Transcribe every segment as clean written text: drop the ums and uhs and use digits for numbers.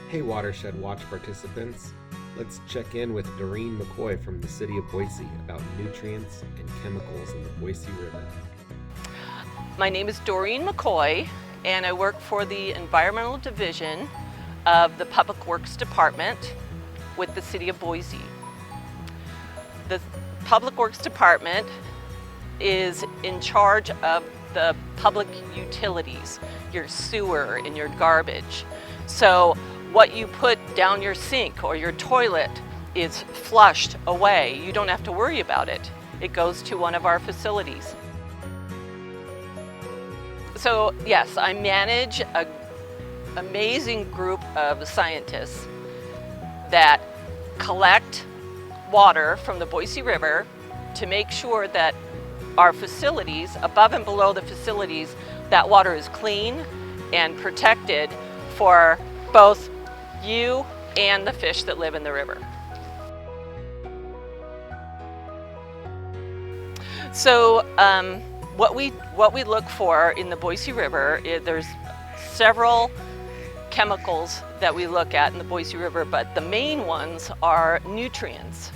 Hey Watershed Watch participants, let's check in with Doreen McCoy from the city of Boise about nutrients and chemicals in the Boise River. My name is Doreen McCoy and I work for the Environmental Division of the Public Works Department with the city of Boise. The Public Works Department is in charge of the public utilities, your sewer and your garbage. So what you put down your sink or your toilet is flushed away. You don't have to worry about it. It goes to one of our facilities. So yes, I manage an amazing group of scientists that collect water from the Boise River to make sure that our facilities, above and below the facilities, that water is clean and protected for both you and the fish that live in the river. So what we look for in the Boise River is there's several chemicals that we look at in the Boise River, but the main ones are nutrients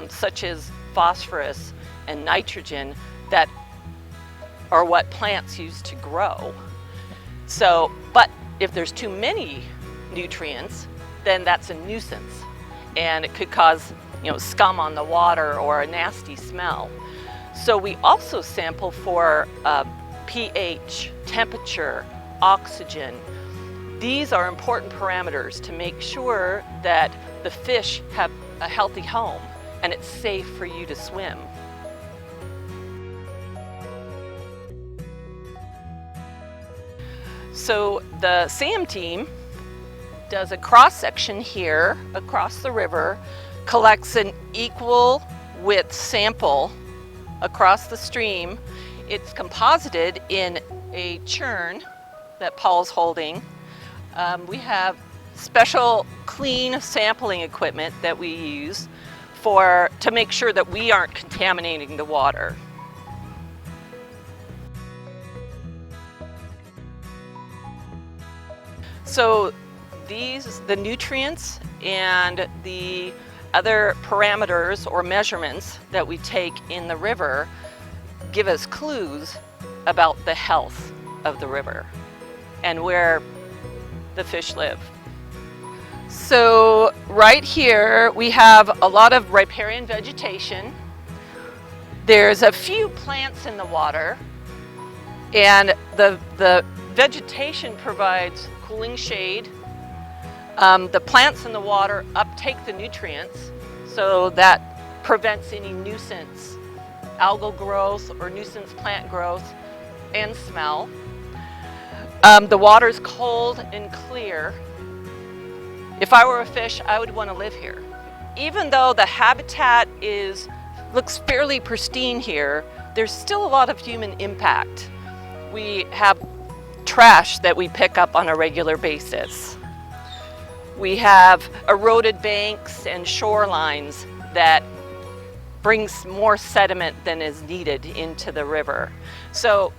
such as phosphorus and nitrogen that are what plants use to grow. So, but if there's too many nutrients, then that's a nuisance and it could cause, scum on the water or a nasty smell. So we also sample for pH, temperature, oxygen. These are important parameters to make sure that the fish have a healthy home and it's safe for you to swim. So the SAM team does a cross-section here across the river, collects an equal width sample across the stream. It's composited in a churn that Paul's holding. We have special clean sampling equipment that we use to make sure that we aren't contaminating the water. So the nutrients and the other parameters or measurements that we take in the river give us clues about the health of the river and where the fish live. So right here we have a lot of riparian vegetation. There's a few plants in the water, and the vegetation provides cooling shade. The plants in the water uptake the nutrients, so that prevents any nuisance algal growth or nuisance plant growth and smell. The water's cold and clear. If I were a fish, I would want to live here. Even though the habitat looks fairly pristine here, there's still a lot of human impact. We have trash that we pick up on a regular basis. We have eroded banks and shorelines that brings more sediment than is needed into the river. So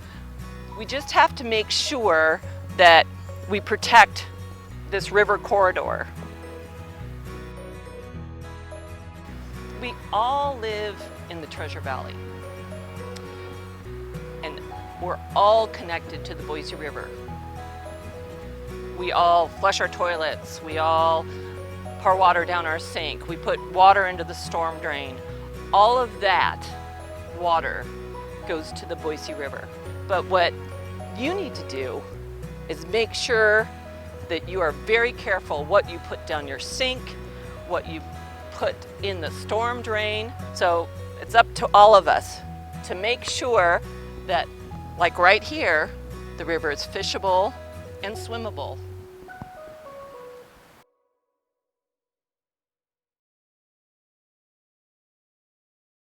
we just have to make sure that we protect this river corridor. We all live in the Treasure Valley, and we're all connected to the Boise River. We all flush our toilets, we all pour water down our sink, we put water into the storm drain. All of that water goes to the Boise River. But what you need to do is make sure that you are very careful what you put down your sink, what you put in the storm drain. So it's up to all of us to make sure that, like right here, the river is fishable and swimmable.